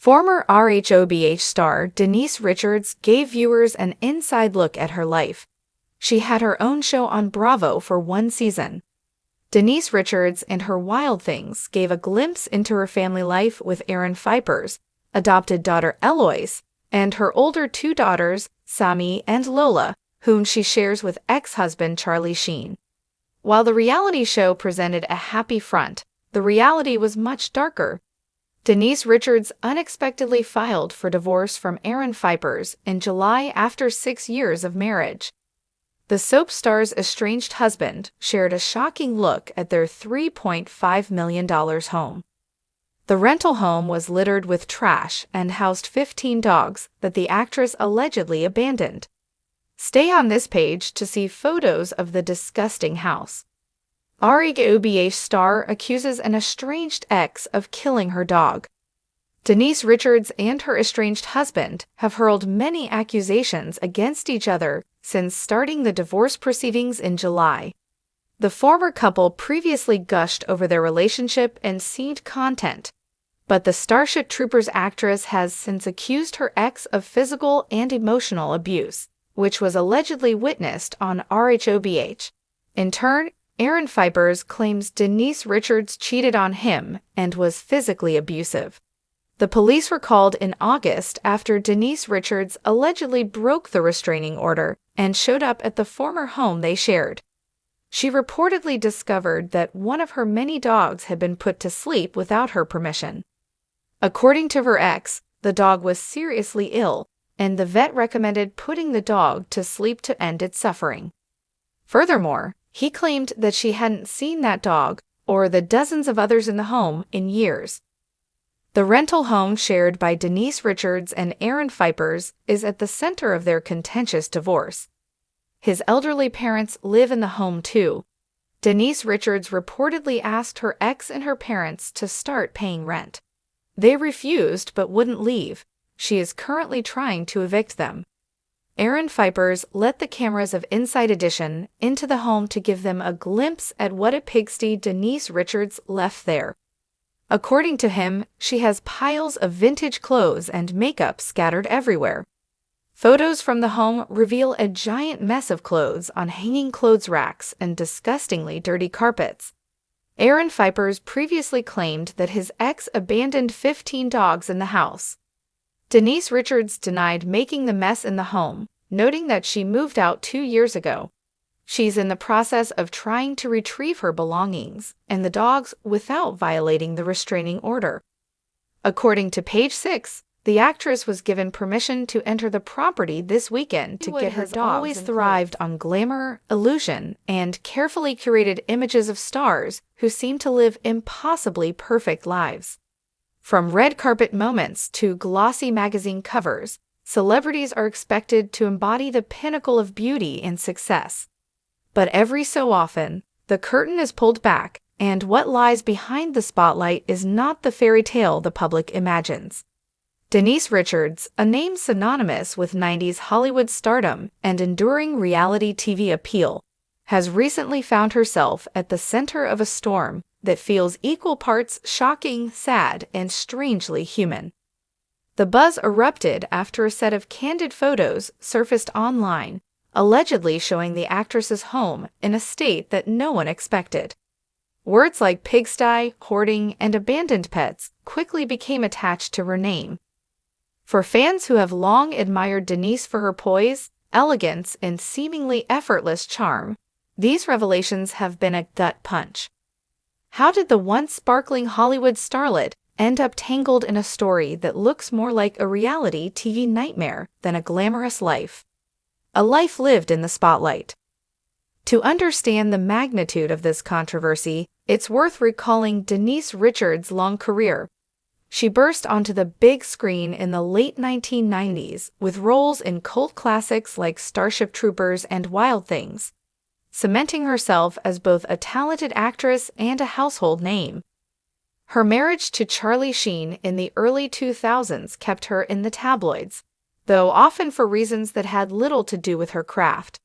Former RHOBH star Denise Richards gave viewers an inside look at her life. She had her own show on Bravo for one season. Denise Richards and her Wild Things gave a glimpse into her family life with Aaron Pfeiffer's adopted daughter Eloise and her older two daughters, Sammy and Lola, whom she shares with ex-husband Charlie Sheen. While the reality show presented a happy front, the reality was much darker. Denise Richards unexpectedly filed for divorce from Aaron Pfeiffer's in July after 6 years of marriage. The soap star's estranged husband shared a shocking look at their $3.5 million home. The rental home was littered with trash and housed 15 dogs that the actress allegedly abandoned. Stay on this page to see photos of the disgusting house. RHOBH star accuses an estranged ex of killing her dog. Denise Richards and her estranged husband have hurled many accusations against each other since starting the divorce proceedings in July. The former couple previously gushed over their relationship and seed content, but the Starship Troopers actress has since accused her ex of physical and emotional abuse, which was allegedly witnessed on RHOBH. In turn, Aaron Pfeiffer claims Denise Richards cheated on him and was physically abusive. The police were called in August after Denise Richards allegedly broke the restraining order and showed up at the former home they shared. She reportedly discovered that one of her many dogs had been put to sleep without her permission. According to her ex, the dog was seriously ill, and the vet recommended putting the dog to sleep to end its suffering. Furthermore, he claimed that she hadn't seen that dog, or the dozens of others in the home, in years. The rental home shared by Denise Richards and Aaron Pfeiffer is at the center of their contentious divorce. His elderly parents live in the home too. Denise Richards reportedly asked her ex and her parents to start paying rent. They refused but wouldn't leave. She is currently trying to evict them. Aaron Pfeiffer let the cameras of Inside Edition into the home to give them a glimpse at what a pigsty Denise Richards left there. According to him, she has piles of vintage clothes and makeup scattered everywhere. Photos from the home reveal a giant mess of clothes on hanging clothes racks and disgustingly dirty carpets. Aaron Pfeiffer previously claimed that his ex abandoned 15 dogs in the house. Denise Richards denied making the mess in the home, noting that she moved out 2 years ago. She's in the process of trying to retrieve her belongings and the dogs without violating the restraining order. According to Page 6, the actress was given permission to enter the property this weekend to get her dogs. Always thrived on glamour, illusion, and carefully curated images of stars who seem to live impossibly perfect lives. From red carpet moments to glossy magazine covers, celebrities are expected to embody the pinnacle of beauty and success. But every so often, the curtain is pulled back, and what lies behind the spotlight is not the fairy tale the public imagines. Denise Richards, a name synonymous with 90s Hollywood stardom and enduring reality TV appeal, has recently found herself at the center of a storm that feels equal parts shocking, sad, and strangely human. The buzz erupted after a set of candid photos surfaced online, allegedly showing the actress's home in a state that no one expected. Words like pigsty, hoarding, and abandoned pets quickly became attached to her name. For fans who have long admired Denise for her poise, elegance, and seemingly effortless charm, these revelations have been a gut punch. How did the once sparkling Hollywood starlet end up tangled in a story that looks more like a reality TV nightmare than a glamorous life? A life lived in the spotlight. To understand the magnitude of this controversy, it's worth recalling Denise Richards' long career. She burst onto the big screen in the late 1990s with roles in cult classics like Starship Troopers and Wild Things, cementing herself as both a talented actress and a household name. Her marriage to Charlie Sheen in the early 2000s kept her in the tabloids, though often for reasons that had little to do with her craft.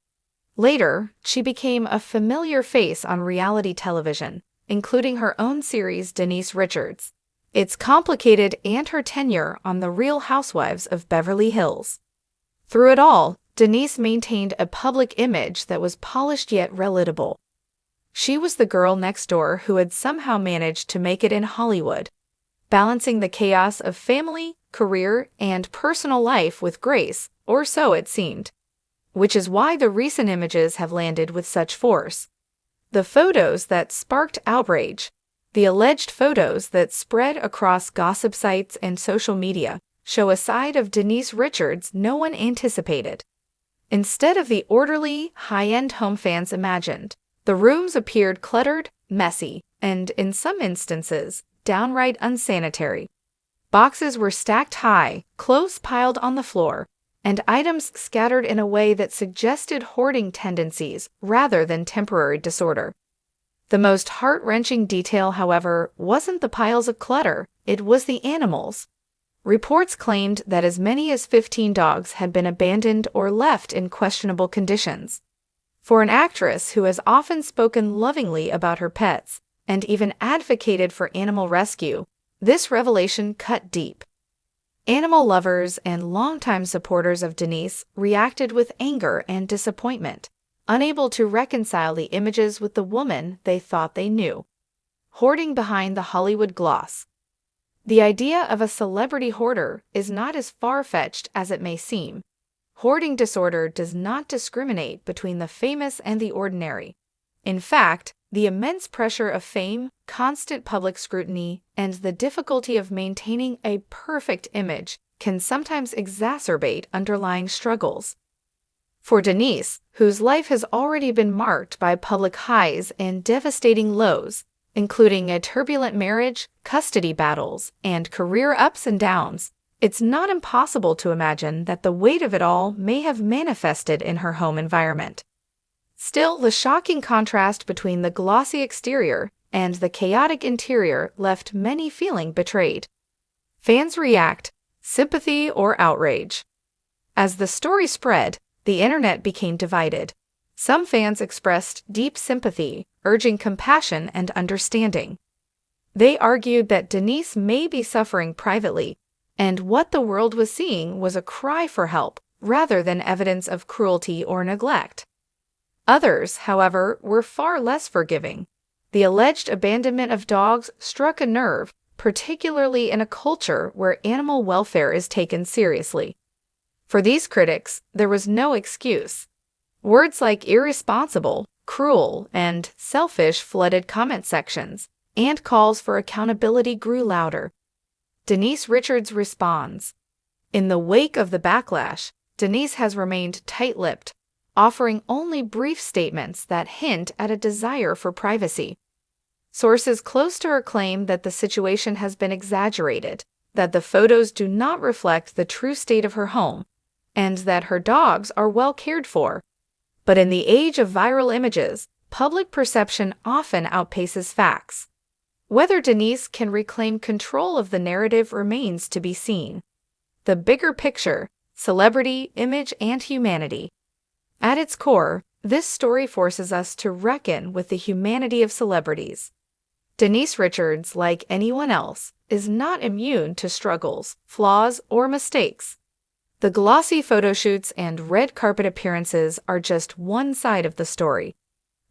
Later, she became a familiar face on reality television, including her own series Denise Richards. It's complicated and her tenure on The Real Housewives of Beverly Hills. Through it all, Denise maintained a public image that was polished yet relatable. She was the girl next door who had somehow managed to make it in Hollywood, balancing the chaos of family, career, and personal life with grace, or so it seemed. Which is why the recent images have landed with such force. The photos that sparked outrage, the alleged photos that spread across gossip sites and social media, show a side of Denise Richards no one anticipated. Instead of the orderly, high-end home fans imagined, the rooms appeared cluttered, messy, and, in some instances, downright unsanitary. Boxes were stacked high, clothes piled on the floor, and items scattered in a way that suggested hoarding tendencies rather than temporary disorder. The most heart-wrenching detail, however, wasn't the piles of clutter, it was the animals. Reports claimed that as many as 15 dogs had been abandoned or left in questionable conditions. For an actress who has often spoken lovingly about her pets and even advocated for animal rescue, this revelation cut deep. Animal lovers and longtime supporters of Denise reacted with anger and disappointment, unable to reconcile the images with the woman they thought they knew. Hoarding behind the Hollywood gloss. The idea of a celebrity hoarder is not as far-fetched as it may seem. Hoarding disorder does not discriminate between the famous and the ordinary. In fact, the immense pressure of fame, constant public scrutiny, and the difficulty of maintaining a perfect image can sometimes exacerbate underlying struggles. For Denise, whose life has already been marked by public highs and devastating lows, including a turbulent marriage, custody battles, and career ups and downs, it's not impossible to imagine that the weight of it all may have manifested in her home environment. Still, the shocking contrast between the glossy exterior and the chaotic interior left many feeling betrayed. Fans react, sympathy or outrage. As the story spread, the internet became divided. Some fans expressed deep sympathy, urging compassion and understanding. They argued that Denise may be suffering privately, and what the world was seeing was a cry for help rather than evidence of cruelty or neglect. Others, however, were far less forgiving. The alleged abandonment of dogs struck a nerve, particularly in a culture where animal welfare is taken seriously. For these critics, there was no excuse. Words like irresponsible, cruel, and selfish flooded comment sections, and calls for accountability grew louder. Denise Richards responds. In the wake of the backlash, Denise has remained tight-lipped, offering only brief statements that hint at a desire for privacy. Sources close to her claim that the situation has been exaggerated, that the photos do not reflect the true state of her home, and that her dogs are well cared for. But in the age of viral images, public perception often outpaces facts. Whether Denise can reclaim control of the narrative remains to be seen. The bigger picture, celebrity, image, and humanity. At its core, this story forces us to reckon with the humanity of celebrities. Denise Richards, like anyone else, is not immune to struggles, flaws, or mistakes. The glossy photo shoots and red carpet appearances are just one side of the story.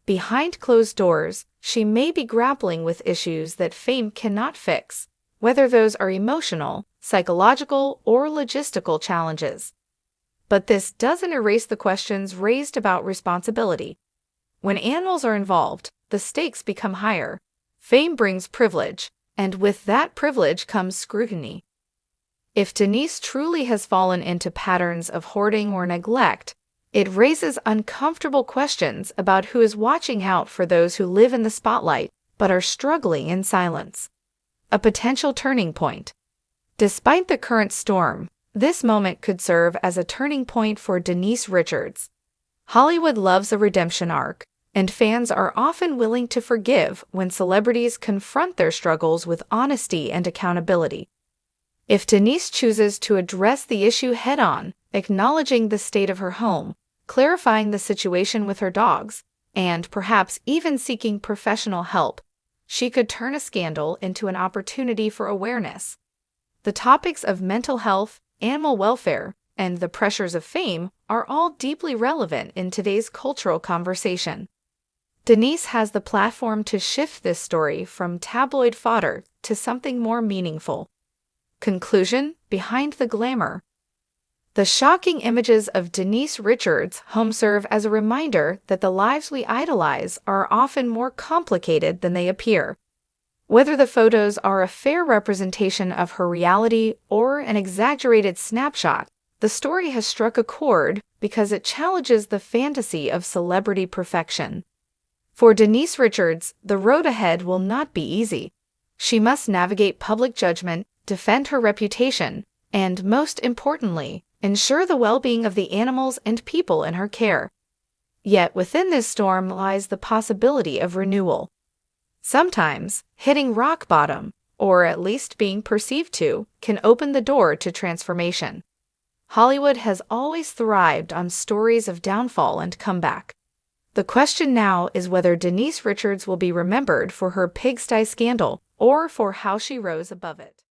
Behind closed doors, she may be grappling with issues that fame cannot fix, whether those are emotional, psychological, or logistical challenges. But this doesn't erase the questions raised about responsibility. When animals are involved, the stakes become higher. Fame brings privilege, and with that privilege comes scrutiny. If Denise truly has fallen into patterns of hoarding or neglect, it raises uncomfortable questions about who is watching out for those who live in the spotlight but are struggling in silence. A potential turning point. Despite the current storm, this moment could serve as a turning point for Denise Richards. Hollywood loves a redemption arc, and fans are often willing to forgive when celebrities confront their struggles with honesty and accountability. If Denise chooses to address the issue head-on, acknowledging the state of her home, clarifying the situation with her dogs, and perhaps even seeking professional help, she could turn a scandal into an opportunity for awareness. The topics of mental health, animal welfare, and the pressures of fame are all deeply relevant in today's cultural conversation. Denise has the platform to shift this story from tabloid fodder to something more meaningful. Conclusion: behind the glamour. The shocking images of Denise Richards' home serve as a reminder that the lives we idolize are often more complicated than they appear. Whether the photos are a fair representation of her reality or an exaggerated snapshot, the story has struck a chord because it challenges the fantasy of celebrity perfection. For Denise Richards, the road ahead will not be easy. She must navigate public judgment, defend her reputation, and, most importantly, ensure the well-being of the animals and people in her care. Yet within this storm lies the possibility of renewal. Sometimes, hitting rock bottom, or at least being perceived to, can open the door to transformation. Hollywood has always thrived on stories of downfall and comeback. The question now is whether Denise Richards will be remembered for her Pigsty scandal or for how she rose above it.